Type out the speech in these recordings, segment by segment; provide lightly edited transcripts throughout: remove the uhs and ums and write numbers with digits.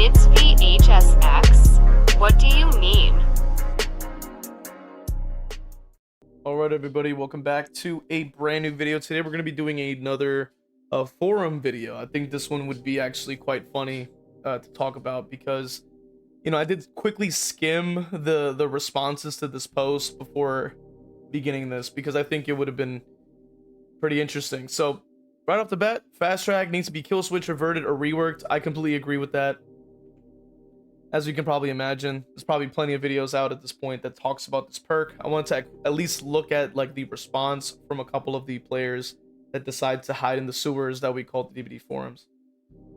It's v.h.s.x. What do you mean? Alright everybody, welcome back to a brand new video. Today we're going to be doing another forum video. I think this one would be actually quite funny to talk about because, you know, I did quickly skim the responses to this post before beginning this because I think it would have been pretty interesting. So right off the bat, fast track needs to be kill switch, reverted, or reworked. I completely agree with that. As you can probably imagine, there's probably plenty of videos out at this point that talks about this perk. I want to at least look at like the response from a couple of the players that decide to hide in the sewers that we call the DVD forums.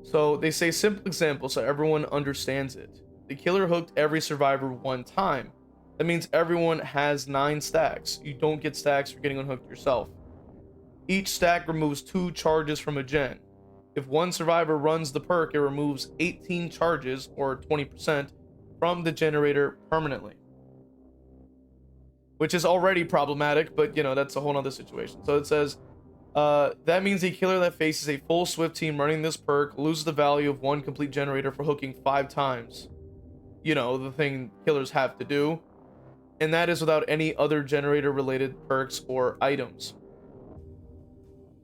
So they say simple example so everyone understands it. The killer hooked every survivor one time. That means everyone has 9 stacks. You don't get stacks for getting unhooked yourself. Each stack removes 2 charges from a gen. If one survivor runs the perk, it removes 18 charges, or 20%, from the generator permanently. Which is already problematic, but you know, that's a whole nother situation. So it says, that means a killer that faces a full Swift team running this perk loses the value of 1 complete generator for hooking 5 times. You know, the thing killers have to do. And that is without any other generator related perks or items.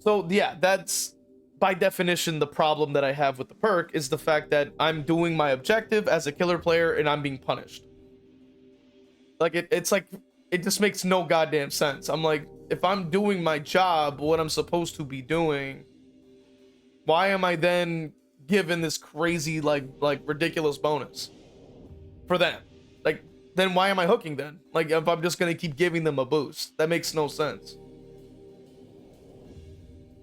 So yeah, that's by definition the problem that I have with the perk is the fact that I'm doing my objective as a killer player and I'm being punished. Like it's like it just makes no goddamn sense. I'm like, if I'm doing my job, what I'm supposed to be doing, why am I then given this crazy like ridiculous bonus for them? Like, then why am I hooking then? Like, if I'm just gonna keep giving them a boost, that makes no sense.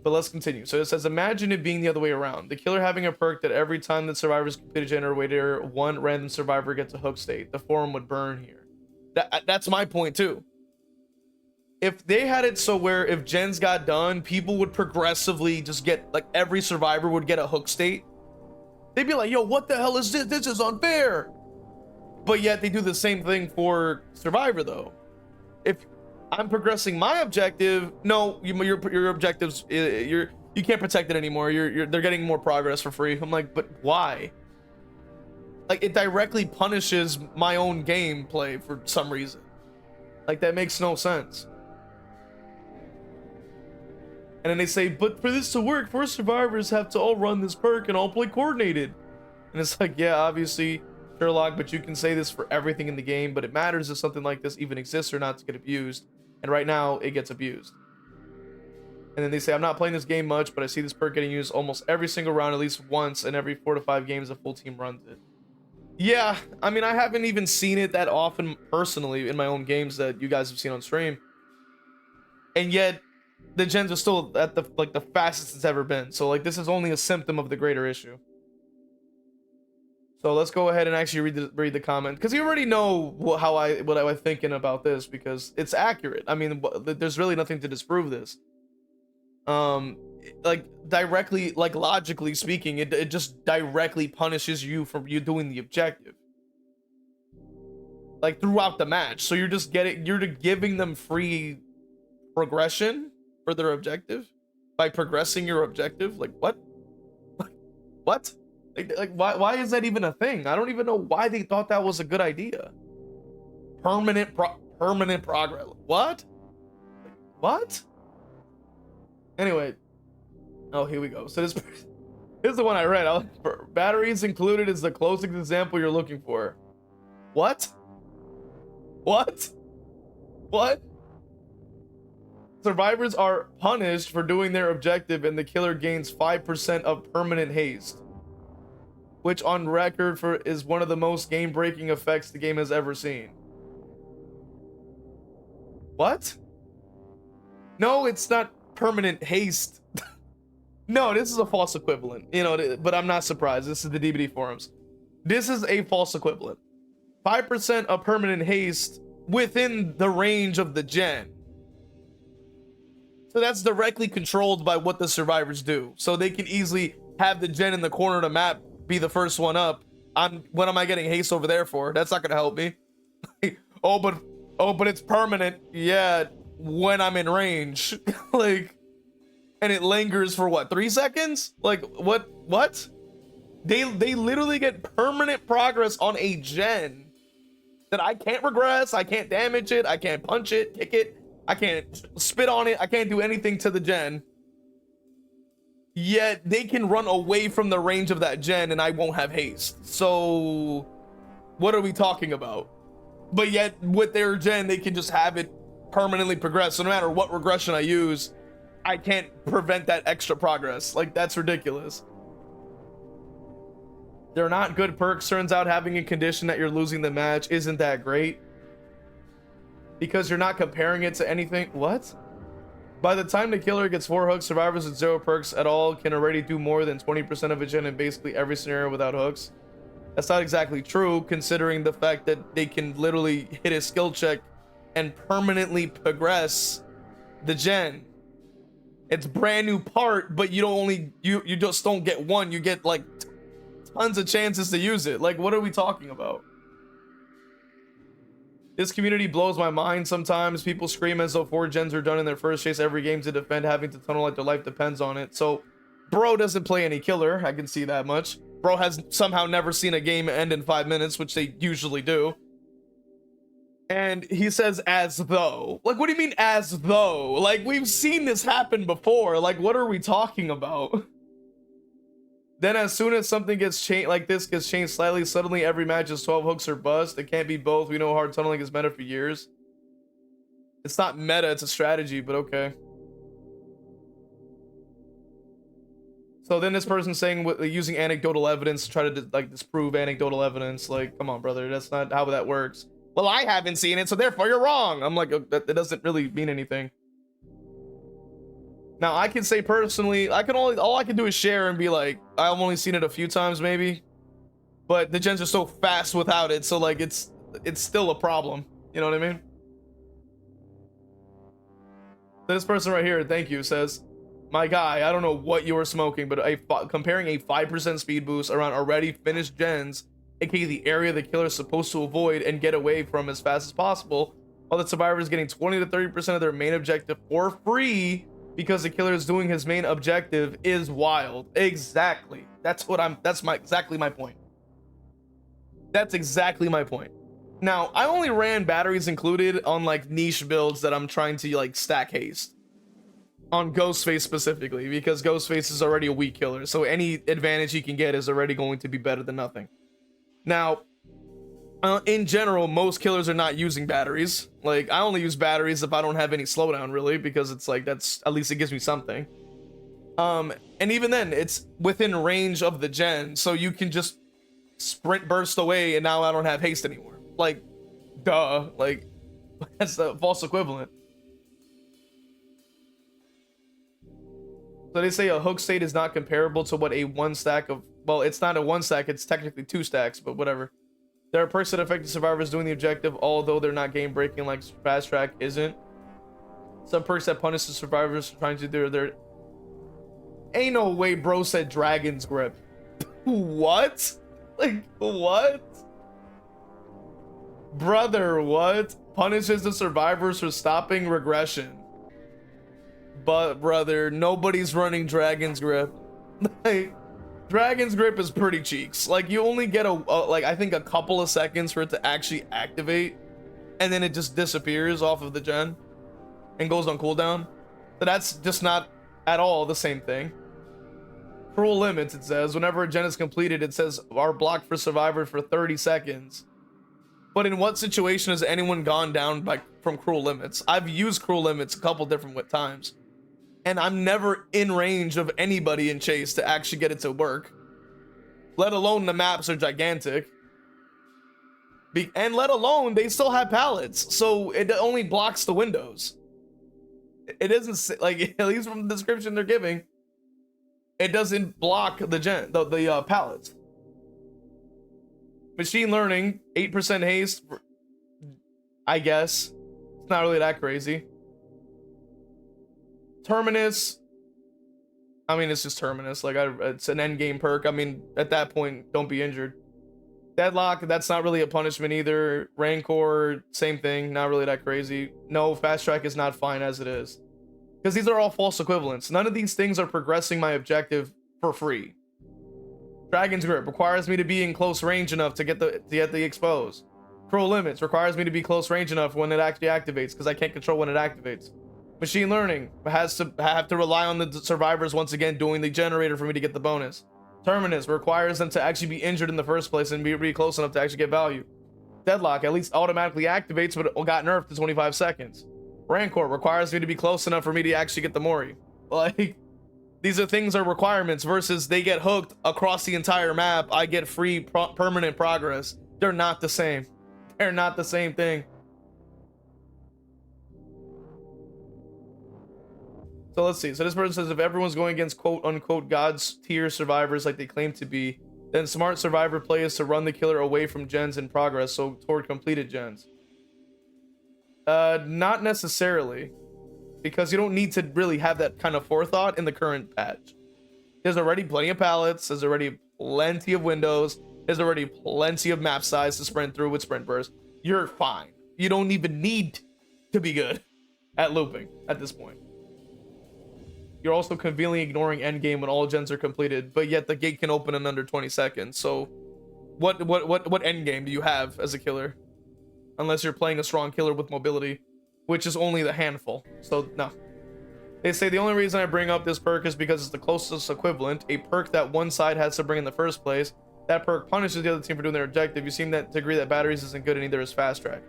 But let's continue. So it says, imagine it being the other way around. The killer having a perk that every time the survivors complete a generator, 1 random survivor gets a hook state. The forum would burn here. That's my point too. If they had it so where if gens got done, people would progressively just get, like, every survivor would get a hook state. They'd be like, yo, what the hell is this? This is unfair. But yet they do the same thing for survivor though. If I'm progressing my objective, no, your objectives, you can't protect it anymore. They're getting more progress for free. I'm like, but why? Like, it directly punishes my own gameplay for some reason. Like, that makes no sense. And then they say, but for this to work, 4 survivors have to all run this perk and all play coordinated. And it's like, yeah, obviously, Sherlock, but you can say this for everything in the game, but it matters if something like this even exists or not to get abused. And right now, it gets abused. And then they say, I'm not playing this game much, but I see this perk getting used almost every single round, at least once, and every 4 to 5 games a full team runs it. Yeah, I mean, I haven't even seen it that often personally in my own games that you guys have seen on stream. And yet, the gens are still at the fastest it's ever been. So like, this is only a symptom of the greater issue. So let's go ahead and actually read the comment, because you already know what I was thinking about this, because it's accurate. I mean, there's really nothing to disprove this. Like, directly, like, logically speaking, it just directly punishes you for you doing the objective, like, throughout the match. So you're giving them free progression for their objective by progressing your objective. Like, what? What? Like why is that even a thing? I don't even know why they thought that was a good idea. Permanent progress. What? What? Anyway. Oh, here we go. So this is the one I read. Batteries included is the closest example you're looking for. What? What? What? Survivors are punished for doing their objective and the killer gains 5% of permanent haste, which on record is one of the most game-breaking effects the game has ever seen. What? No, it's not permanent haste. No, this is a false equivalent. You know, but I'm not surprised. This is the DVD forums. This is a false equivalent. 5% of permanent haste within the range of the gen. So that's directly controlled by what the survivors do. So they can easily have the gen in the corner of the map be the first one up. What am I getting haste over there for? That's not gonna help me. oh but it's permanent. Yeah, when I'm in range. Like, and it lingers for what, 3 seconds? Like, what? They literally get permanent progress on a gen that I can't regress, I can't damage it, I can't punch it, kick it, I can't spit on it, I can't do anything to the gen. Yet they can run away from the range of that gen and I won't have haste. So what are we talking about? But yet with their gen, they can just have it permanently progress. So no matter what regression I use, I can't prevent that extra progress. Like, that's ridiculous. They're not good perks. Turns out having a condition that you're losing the match isn't that great, because you're not comparing it to anything. What? By the time the killer gets 4 hooks, survivors with 0 perks at all can already do more than 20% of a gen in basically every scenario without hooks. That's not exactly true, considering the fact that they can literally hit a skill check and permanently progress the gen. It's brand new part, but you just don't get one, you get like tons of chances to use it. Like, what are we talking about? This community blows my mind sometimes. People scream as though 4 gens are done in their first chase every game to defend, having to tunnel like their life depends on it. So bro doesn't play any killer, I can see that much. Bro has somehow never seen a game end in 5 minutes, which they usually do. And he says as though. Like, what do you mean as though? Like, we've seen this happen before. Like, what are we talking about? Then as soon as something gets changed, like this gets changed slightly, suddenly every match is 12 hooks or bust. It can't be both. We know hard tunneling is meta for years. It's not meta, it's a strategy, but okay. So then this person's saying using anecdotal evidence to try to like disprove anecdotal evidence. Like, come on, brother, that's not how that works. Well, I haven't seen it, so therefore you're wrong. I'm like, that doesn't really mean anything. Now I can say personally, all I can do is share and be like, I've only seen it a few times maybe, but the gens are so fast without it, so like it's still a problem. You know what I mean? This person right here, thank you, says, my guy, I don't know what you were smoking, but comparing a 5% speed boost around already finished gens, aka the area the killer is supposed to avoid and get away from as fast as possible, while the survivor is getting 20 to 30% of their main objective for free because the killer is doing his main objective, is wild. Exactly. That's exactly my point. That's exactly my point. Now, I only ran batteries included on like niche builds that I'm trying to like stack haste. On Ghostface specifically, because Ghostface is already a weak killer, so any advantage he can get is already going to be better than nothing. Now, in general, most killers are not using batteries. Like, I only use batteries if I don't have any slowdown, really, because it's like, that's, at least it gives me something. And even then, it's within range of the gen, so you can just sprint burst away, and now I don't have haste anymore. Like, duh, like, that's the false equivalent. So they say a hook state is not comparable to what a 1 stack of, well, it's not a 1 stack, it's technically 2 stacks, but whatever. There are perks that affect the survivors doing the objective, although they're not game breaking like fast track isn't. Some perks that punish the survivors for trying to do their... Ain't no way bro said Dragon's Grip. What? Like, what? Brother, what? Punishes the survivors for stopping regression. But brother, nobody's running Dragon's Grip. Like, Dragon's Grip is pretty cheeks. Like, you only get like, I think a couple of seconds for it to actually activate, and then it just disappears off of the gen and goes on cooldown. So that's just not at all the same thing. Cruel limits, it says. Whenever a gen is completed, it says are blocked for survivor for 30 seconds. But in what situation has anyone gone down from cruel limits? I've used cruel limits a couple different times, and I'm never in range of anybody in chase to actually get it to work. Let alone the maps are gigantic. And let alone they still have pallets, so it only blocks the windows. It doesn't, like, at least from the description they're giving, it doesn't block the pallets. Machine learning, 8% haste, I guess. It's not really that crazy. Terminus, I mean, it's just Terminus. Like, it's an end game perk. I mean, at that point, don't be injured. Deadlock, that's not really a punishment either. Rancor, same thing, not really that crazy. No, fast track is not fine as it is, because these are all false equivalents. None of these things are progressing my objective for free. Dragon's Grip requires me to be in close range enough to get the expose. Cruel Limits requires me to be close range enough when it actually activates, because I can't control when it activates. Machine Learning have to rely on the survivors once again doing the generator for me to get the bonus. Terminus requires them to actually be injured in the first place and be close enough to actually get value. Deadlock at least automatically activates, but it got nerfed to 25 seconds. Rancor requires me to be close enough for me to actually get the Mori. Like, these are things are requirements versus they get hooked across the entire map. I get free permanent progress. They're not the same. They're not the same thing. So let's see. So this person says if everyone's going against quote unquote God's tier survivors like they claim to be, then smart survivor play is to run the killer away from gens in progress, so toward completed gens. Not necessarily, because you don't need to really have that kind of forethought in the current patch. There's already plenty of pallets, there's already plenty of windows, there's already plenty of map size to sprint through with sprint burst. You're fine. You don't even need to be good at looping at this point. You're also conveniently ignoring endgame when all gens are completed, but yet the gate can open in under 20 seconds. So what endgame do you have as a killer? Unless you're playing a strong killer with mobility, which is only the handful. So no. They say the only reason I bring up this perk is because it's the closest equivalent, a perk that one side has to bring in the first place. That perk punishes the other team for doing their objective. You seem to agree that batteries isn't good and neither is fast track.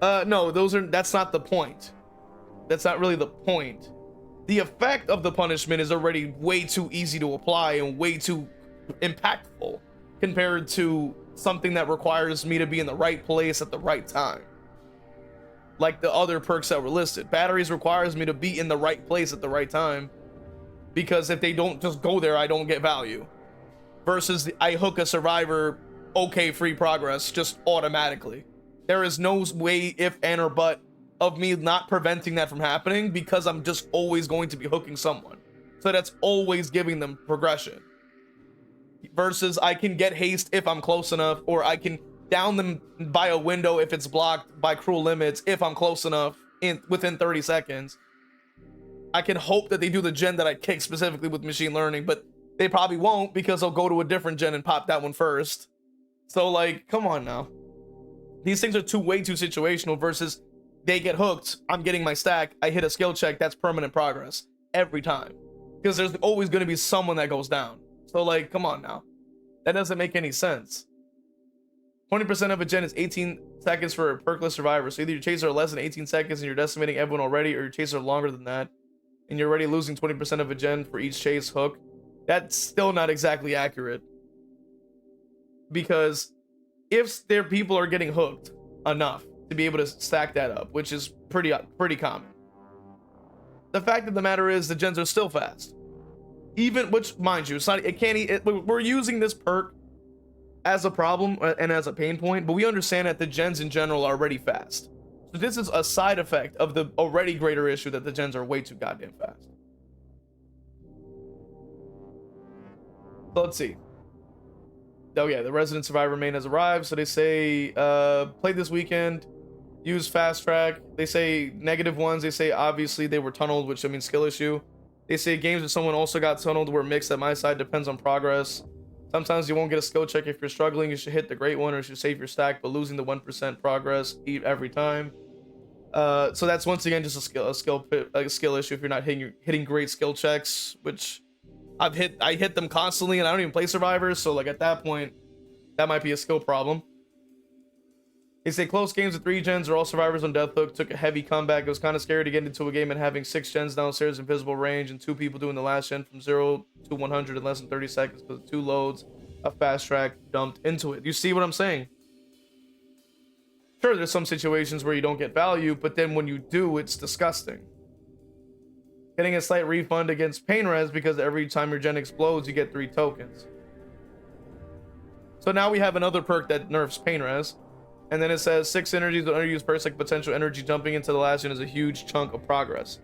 No, that's not the point. That's not really the point. The effect of the punishment is already way too easy to apply and way too impactful compared to something that requires me to be in the right place at the right time. Like the other perks that were listed. Batteries requires me to be in the right place at the right time, because if they don't just go there, I don't get value. Versus I hook a survivor, okay, free progress just automatically. There is no way, if and or but, of me not preventing that from happening, because I'm just always going to be hooking someone. So that's always giving them progression. Versus I can get haste if I'm close enough, or I can down them by a window if it's blocked by Cruel Limits if I'm close enough within 30 seconds. I can hope that they do the gen that I kick specifically with machine learning, but they probably won't, because they'll go to a different gen and pop that one first. So like, come on now. These things are way too situational versus they get hooked, I'm getting my stack, I hit a skill check, that's permanent progress every time, because there's always going to be someone that goes down. So like, come on now, that doesn't make any sense. 20% of a gen is 18 seconds for a perkless survivor, so either your chaser are less than 18 seconds and you're decimating everyone already, or your chaser are longer than that and you're already losing 20% of a gen for each chase hook. That's still not exactly accurate, because if their people are getting hooked enough to be able to stack that up, which is pretty common. The fact of the matter is the gens are still fast. Even, which mind you, it's not, we're using this perk as a problem and as a pain point, but we understand that the gens in general are already fast. So this is a side effect of the already greater issue that the gens are way too goddamn fast. So let's see. Oh yeah, the resident survivor main has arrived. So they say play this weekend, use fast track. They say negative ones. They say obviously they were tunneled, which I mean skill issue. They say games where someone also got tunneled were mixed at my side, depends on progress. Sometimes you won't get a skill check if you're struggling. You should hit the great one, or you should save your stack, but losing the 1% progress every time. So that's once again just a skill issue if you're not hitting great skill checks, which I hit them constantly and I don't even play survivors, so like at that point that might be a skill problem. They say close games with 3 gens or all survivors on death hook took a heavy comeback. It was kind of scary to get into a game and having 6 gens downstairs in visible range and 2 people doing the last gen from 0 to 100 in less than 30 seconds because 2 loads of fast track dumped into it. You see what I'm saying? Sure, there's some situations where you don't get value, but then when you do, it's disgusting. Getting a slight refund against pain res because every time your gen explodes, you get 3 tokens. So now we have another perk that nerfs pain res. And then it says 6 energies with underused perks like potential energy jumping into the last gen is a huge chunk of progress.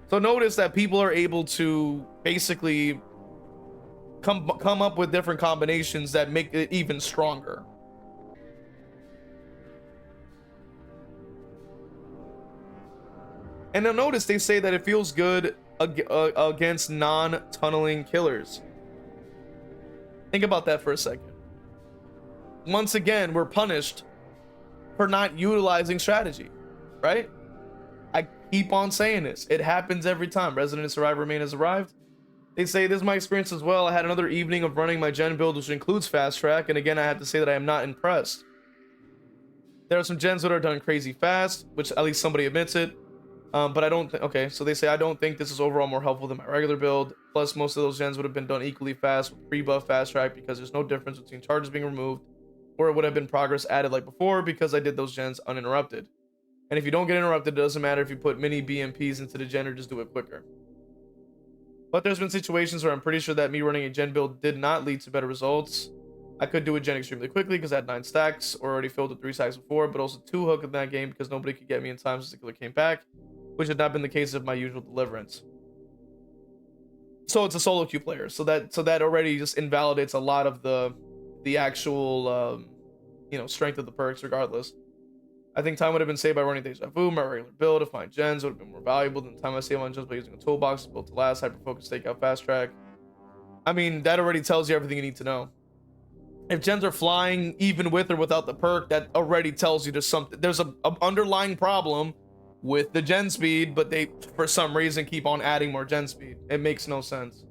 So notice that people are able to basically come up with different combinations that make it even stronger. And now notice they say that it feels good against non-tunneling killers. Think about that for a second. Once again, we're punished for not utilizing strategy, right? I keep on saying this. It happens every time. Resident Survivor main has arrived. They say, this is my experience as well. I had another evening of running my gen build, which includes fast track. And again, I have to say that I am not impressed. There are some gens that are done crazy fast, which at least somebody admits it. But I don't think, okay, so they say, I don't think this is overall more helpful than my regular build. Plus, most of those gens would have been done equally fast with pre-buff fast track because there's no difference between charges being removed, or it would have been progress added like before because I did those gens uninterrupted. And if you don't get interrupted, it doesn't matter if you put mini BMPs into the gen or just do it quicker. But there's been situations where I'm pretty sure that me running a gen build did not lead to better results. I could do a gen extremely quickly because I had 9 stacks, or already filled with 3 stacks before, but also 2 hook in that game because nobody could get me in time since the killer came back, which had not been the case of my usual deliverance. So it's a solo queue player, so that already just invalidates a lot of the actual strength of the perks regardless. I think time would have been saved by running Deja Vu, my regular build. If my gens would have been more valuable than the time I save on gens by using a toolbox built to last, hyper focus, takeout, fast track. I mean, that already tells you everything you need to know. If gens are flying even with or without the perk, that already tells you there's a underlying problem with the gen speed, but they for some reason keep on adding more gen speed. It makes no sense.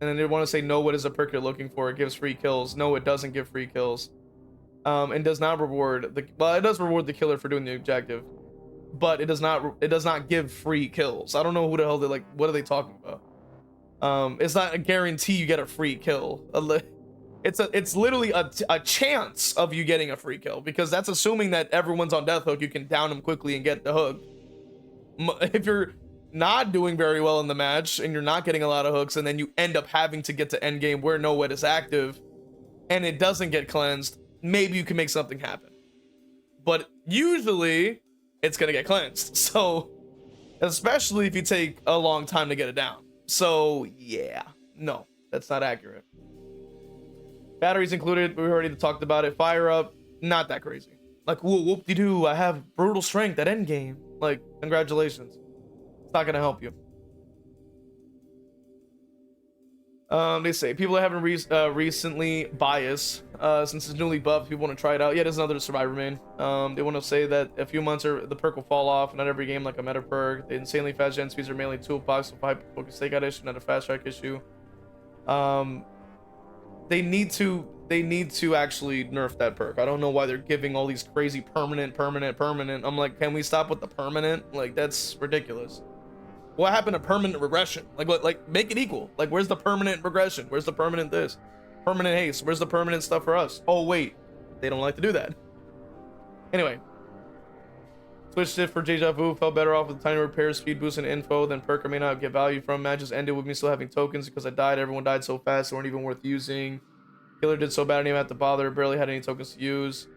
And then they want to say, no, what is a perk you're looking for? It gives free kills. No, it doesn't give free kills. And does not reward the, well, it does reward the killer for doing the objective, but it does not give free kills. I don't know who the hell they're like, what are they talking about? It's not a guarantee you get a free kill. It's literally a chance of you getting a free kill, because that's assuming that everyone's on death hook, you can down them quickly and get the hook. If you're not doing very well in the match and you're not getting a lot of hooks, and then you end up having to get to end game where no wet is active and it doesn't get cleansed, maybe you can make something happen, but usually it's gonna get cleansed. So especially if you take a long time to get it down. So yeah, no, that's not accurate. Batteries included, we already talked about it. Fire up, not that crazy. Like, whoop-de-doo, I have brutal strength at end game. Like, congratulations. It's not gonna help you. They say people that haven't recently biased since it's newly buffed, people want to try it out. Yeah, there's another survivor main. They want to say that a few months the perk will fall off, not every game like a meta perk. The insanely fast gen speeds are mainly toolbox with hyper focus takeout issue, not a fast track issue. They need to actually nerf that perk. I don't know why they're giving all these crazy permanent. I'm like, can we stop with the permanent? Like, that's ridiculous. What happened to permanent regression? Like, what? Like, make it equal. Like, where's the permanent regression? Where's the permanent this? Permanent haste. Where's the permanent stuff for us? Oh wait, they don't like to do that. Anyway, switched it for Deja Vu. Felt better off with tiny repair, speed boost, and info. Then perk I may not get value from. Matches ended with me still having tokens because I died. Everyone died so fast they weren't even worth using. Killer did so bad I didn't even have to bother. Barely had any tokens to use.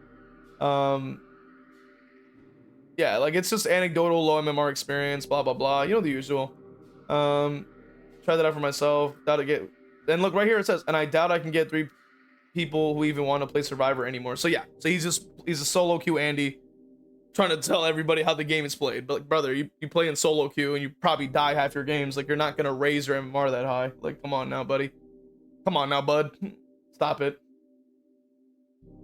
Yeah, like, it's just anecdotal, low MMR experience, blah blah blah, you know, the usual. Try that out for myself. Doubt to get, and look right here, it says, and I doubt I can get 3 people who even want to play Survivor anymore. So yeah, so he's a solo queue Andy trying to tell everybody how the game is played. But like, brother, you play in solo queue and you probably die half your games. Like, you're not gonna raise your MMR that high. Like, come on now, buddy. Come on now, bud. Stop it.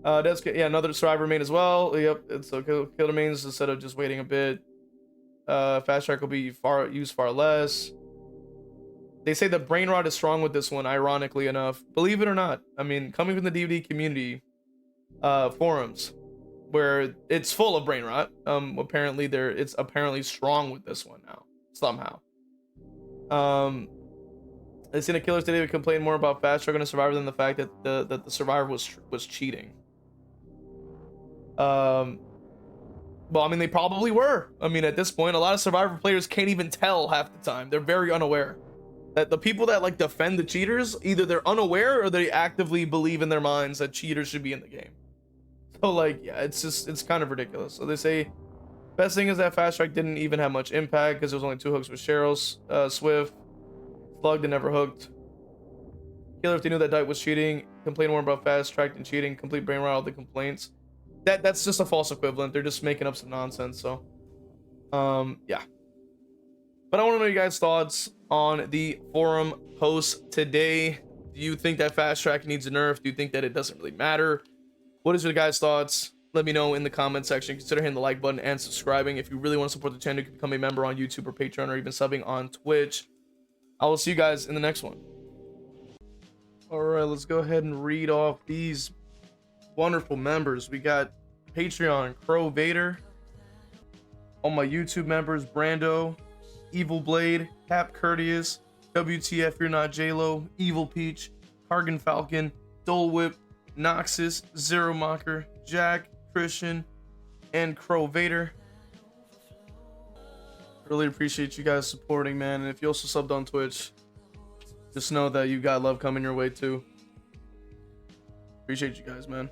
That's, yeah, another survivor main as well. Yep, it's a killer mains instead of just waiting a bit. Fast track will be used far less. They say the brain rot is strong with this one, ironically enough. Believe it or not. I mean, coming from the DVD community forums, where it's full of brain rot. Apparently it's apparently strong with this one now somehow. They seen a killers today would complain more about fast track on a survivor than the fact that the survivor was cheating. Well, I mean, they probably were. I mean, at this point, a lot of survivor players can't even tell half the time. They're very unaware. That the people that like defend the cheaters, either they're unaware or they actively believe in their minds that cheaters should be in the game. So like, yeah, it's kind of ridiculous. So they say best thing is that fast track didn't even have much impact because there was only 2 hooks with Cheryl's Swift. Slugged and never hooked. Killer, if they knew that Dyke was cheating, complain more about fast track than cheating. Complete brain rot, all the complaints. That's just a false equivalent. They're just making up some nonsense. So, yeah. But I want to know you guys' thoughts on the forum post today. Do you think that fast track needs a nerf? Do you think that it doesn't really matter? What is your guys' thoughts? Let me know in the comment section. Consider hitting the like button and subscribing. If you really want to support the channel, you can become a member on YouTube or Patreon, or even subbing on Twitch. I will see you guys in the next one. All right, let's go ahead and read off these wonderful members. We got Patreon, Crow Vader. All my YouTube members, Brando, Evil Blade, Cap Courteous, WTF You're Not JLo, Evil Peach, Cargan Falcon, Dole Whip, Noxus, Zero Mocker, Jack, Christian, and Crow Vader. Really appreciate you guys supporting, man. And if you also subbed on Twitch, just know that you got love coming your way too. Appreciate you guys, man.